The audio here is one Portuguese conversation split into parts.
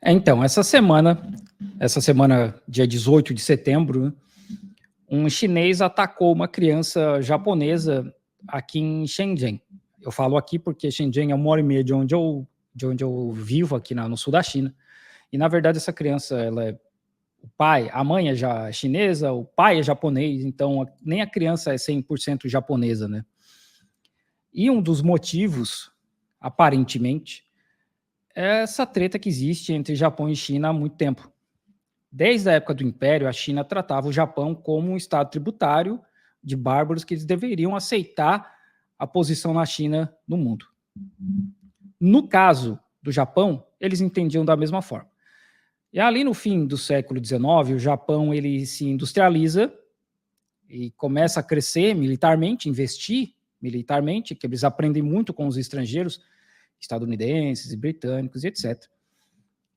Então, essa semana, dia 18 de setembro, né, um chinês atacou uma criança japonesa aqui em Shenzhen. Eu falo aqui porque Shenzhen é 1 hora e meia de onde eu vivo, aqui no sul da China. E, na verdade, essa criança, a mãe é já chinesa, o pai é japonês, então nem a criança é 100% japonesa, né? E um dos motivos, aparentemente, é essa treta que existe entre Japão e China há muito tempo. Desde a época do Império, a China tratava o Japão como um estado tributário de bárbaros que eles deveriam aceitar a posição na China no mundo. No caso do Japão, eles entendiam da mesma forma. E ali no fim do século XIX, o Japão ele se industrializa e começa a crescer militarmente, investir militarmente, que eles aprendem muito com os estrangeiros, estadunidenses e britânicos e etc.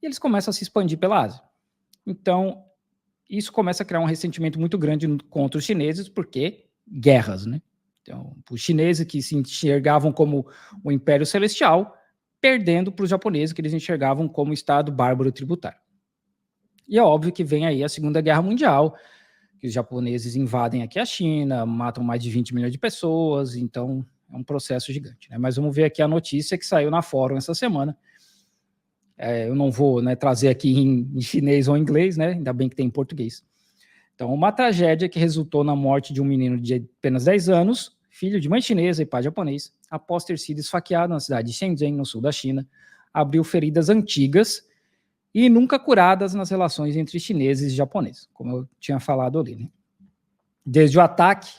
E eles começam a se expandir pela Ásia. Então, isso começa a criar um ressentimento muito grande contra os chineses, porque guerras, né? Então, os chineses que se enxergavam como o Império Celestial, perdendo para os japoneses, que eles enxergavam como Estado bárbaro tributário. E é óbvio que vem aí a Segunda Guerra Mundial, que os japoneses invadem aqui a China, matam mais de 20 milhões de pessoas, então é um processo gigante, né? Mas vamos ver aqui a notícia que saiu na Fórum essa semana. Eu não vou, né, trazer aqui em chinês ou inglês, né? Ainda bem que tem em português. Então, uma tragédia que resultou na morte de um menino de apenas 10 anos, filho de mãe chinesa e pai japonês, após ter sido esfaqueado na cidade de Shenzhen, no sul da China, abriu feridas antigas e nunca curadas nas relações entre chineses e japoneses, como eu tinha falado ali, né? Desde o ataque,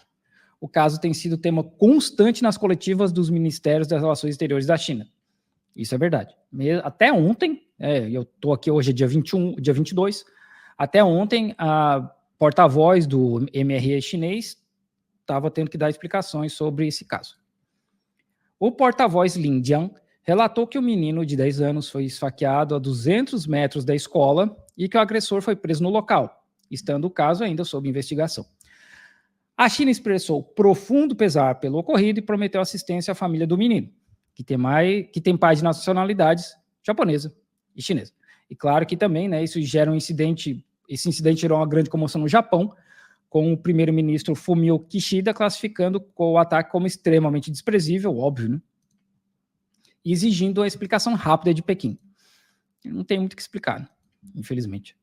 o caso tem sido tema constante nas coletivas dos ministérios das relações exteriores da China. Isso é verdade. Até ontem, eu estou aqui hoje, dia 21, dia 22, até ontem, a porta-voz do MRE chinês estava tendo que dar explicações sobre esse caso. O porta-voz Lin Jian relatou que o menino de 10 anos foi esfaqueado a 200 metros da escola e que o agressor foi preso no local, estando o caso ainda sob investigação. A China expressou profundo pesar pelo ocorrido e prometeu assistência à família do menino, que tem pais de nacionalidades japonesa e chinesa. E claro que também, né, isso gera um incidente, esse incidente gerou uma grande comoção no Japão, com o primeiro-ministro Fumio Kishida classificando o ataque como extremamente desprezível, óbvio, né? E exigindo a explicação rápida de Pequim. Não tem muito o que explicar, né? Infelizmente.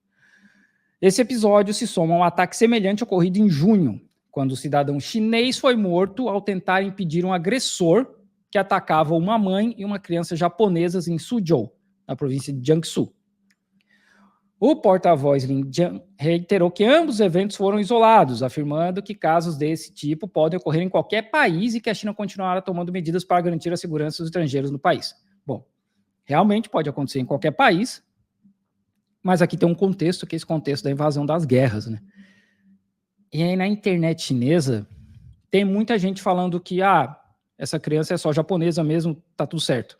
Esse episódio se soma a um ataque semelhante ocorrido em junho, quando o cidadão chinês foi morto ao tentar impedir um agressor que atacava uma mãe e uma criança japonesas em Suzhou, na província de Jiangsu. O porta-voz Lin Jian reiterou que ambos os eventos foram isolados, afirmando que casos desse tipo podem ocorrer em qualquer país e que a China continuará tomando medidas para garantir a segurança dos estrangeiros no país. Bom, realmente pode acontecer em qualquer país, mas aqui tem um contexto, que é esse contexto da invasão das guerras, né? E aí na internet chinesa tem muita gente falando que essa criança é só japonesa mesmo, tá tudo certo.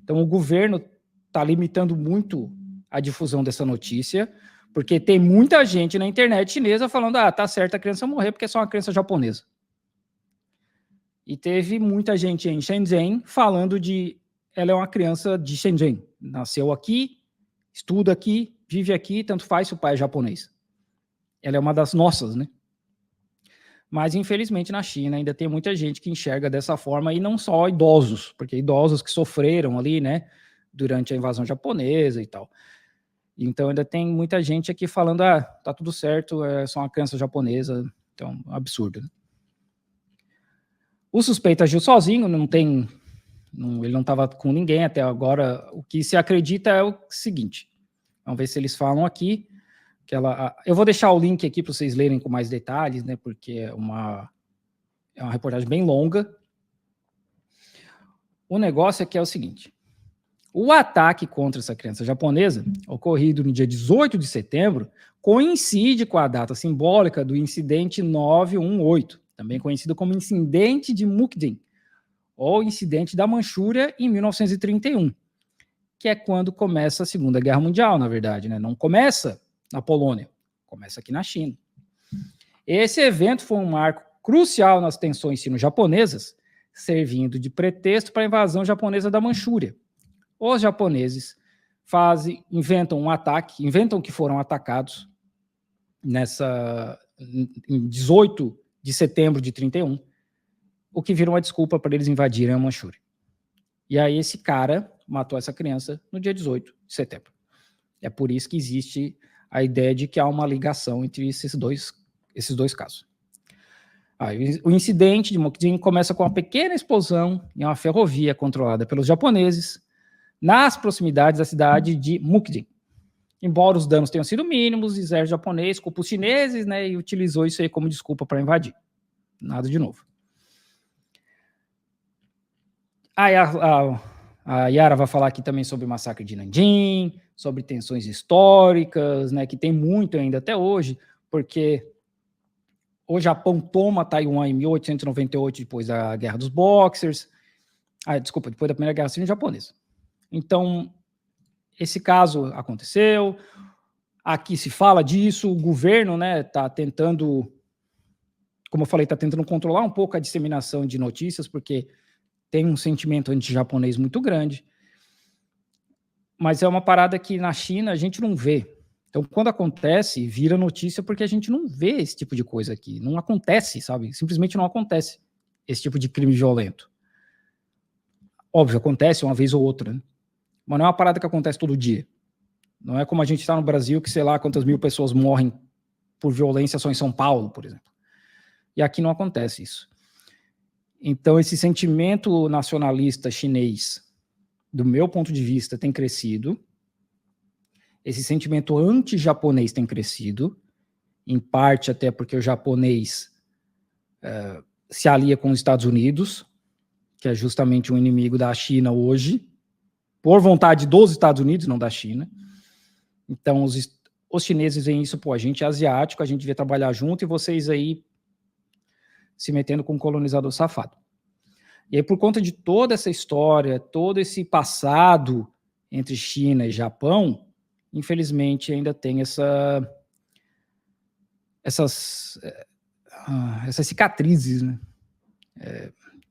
Então o governo está limitando muito a difusão dessa notícia, porque tem muita gente na internet chinesa falando, tá certo a criança morrer porque é só uma criança japonesa. E teve muita gente em Shenzhen falando ela é uma criança de Shenzhen, nasceu aqui, estuda aqui, vive aqui, tanto faz se o pai é japonês. Ela é uma das nossas, né? Mas, infelizmente, na China ainda tem muita gente que enxerga dessa forma, e não só idosos, porque idosos que sofreram ali, né, durante a invasão japonesa e tal. Então, ainda tem muita gente aqui falando, tá tudo certo, é só uma criança japonesa, então, absurdo, né? O suspeito agiu sozinho, ele não estava com ninguém até agora. O que se acredita é o seguinte, vamos ver se eles falam aqui, eu vou deixar o link aqui para vocês lerem com mais detalhes, né, porque é uma reportagem bem longa. O negócio aqui é o seguinte, o ataque contra essa criança japonesa, ocorrido no dia 18 de setembro, coincide com a data simbólica do incidente 918, também conhecido como incidente de Mukden, ou incidente da Manchúria, em 1931, que é quando começa a Segunda Guerra Mundial, na verdade, né? Não começa na Polônia, começa aqui na China. Esse evento foi um marco crucial nas tensões sino-japonesas, servindo de pretexto para a invasão japonesa da Manchúria. Os japoneses inventam um ataque, inventam que foram atacados em 18 de setembro de 31, o que vira uma desculpa para eles invadirem a Manchúria. E aí esse cara matou essa criança no dia 18 de setembro. É por isso que existe a ideia de que há uma ligação entre esses dois casos. O incidente de Mukden começa com uma pequena explosão em uma ferrovia controlada pelos japoneses nas proximidades da cidade de Mukden. Embora os danos tenham sido mínimos, o exército japonês culpou os chineses, né, e utilizou isso aí como desculpa para invadir. Nada de novo. A Yara vai falar aqui também sobre o massacre de Nanjing, sobre tensões históricas, né, que tem muito ainda até hoje, porque o Japão toma Taiwan em 1898, depois da Guerra dos Boxers. Depois da Primeira Guerra Civil Japonesa. Então, esse caso aconteceu, aqui se fala disso, o governo, né, está tentando, como eu falei, está tentando controlar um pouco a disseminação de notícias, porque tem um sentimento anti-japonês muito grande, mas é uma parada que na China a gente não vê. Então, quando acontece, vira notícia porque a gente não vê esse tipo de coisa aqui, não acontece, sabe? Simplesmente não acontece esse tipo de crime violento. Óbvio, acontece uma vez ou outra, né? Mas não é uma parada que acontece todo dia. Não é como a gente está no Brasil, que sei lá quantas mil pessoas morrem por violência só em São Paulo, por exemplo. E aqui não acontece isso. Então, esse sentimento nacionalista chinês, do meu ponto de vista, tem crescido. Esse sentimento anti-japonês tem crescido, em parte até porque o japonês se alia com os Estados Unidos, que é justamente um inimigo da China hoje, por vontade dos Estados Unidos, não da China. Então, os chineses veem isso, a gente é asiático, a gente devia trabalhar junto, e vocês aí se metendo com um colonizador safado. E aí, por conta de toda essa história, todo esse passado entre China e Japão, infelizmente ainda tem essas cicatrizes, né,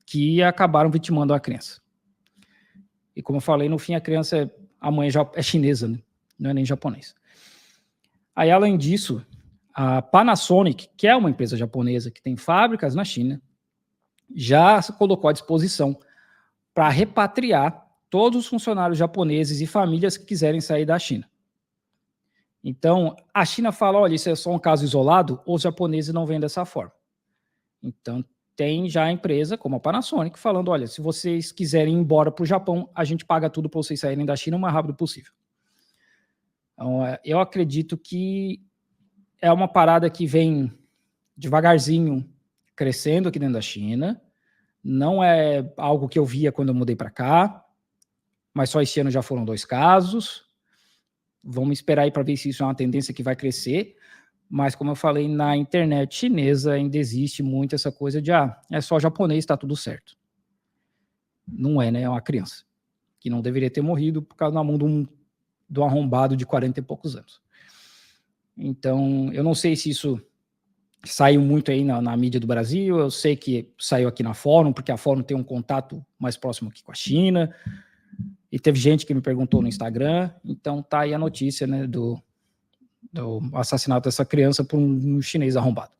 que acabaram vitimando a criança. E como eu falei, no fim a mãe é chinesa, né? Não é nem japonês. Aí, além disso, a Panasonic, que é uma empresa japonesa que tem fábricas na China, já se colocou à disposição para repatriar todos os funcionários japoneses e famílias que quiserem sair da China. Então, a China fala, olha, isso é só um caso isolado, os japoneses não veem dessa forma. Então, tem já a empresa, como a Panasonic, falando, olha, se vocês quiserem ir embora para o Japão, a gente paga tudo para vocês saírem da China o mais rápido possível. Então, eu acredito que é uma parada que vem devagarzinho crescendo aqui dentro da China. Não é algo que eu via quando eu mudei para cá, mas só esse ano já foram 2 casos. Vamos esperar aí para ver se isso é uma tendência que vai crescer. Mas, como eu falei, na internet chinesa ainda existe muito essa coisa de é só japonês, está tudo certo. Não é, né? É uma criança que não deveria ter morrido por causa da mão do arrombado de 40 e poucos anos. Então, eu não sei se isso saiu muito aí na mídia do Brasil, eu sei que saiu aqui na Fórum, porque a Fórum tem um contato mais próximo aqui com a China, e teve gente que me perguntou no Instagram, então tá aí a notícia, né, do assassinato dessa criança por um chinês arrombado.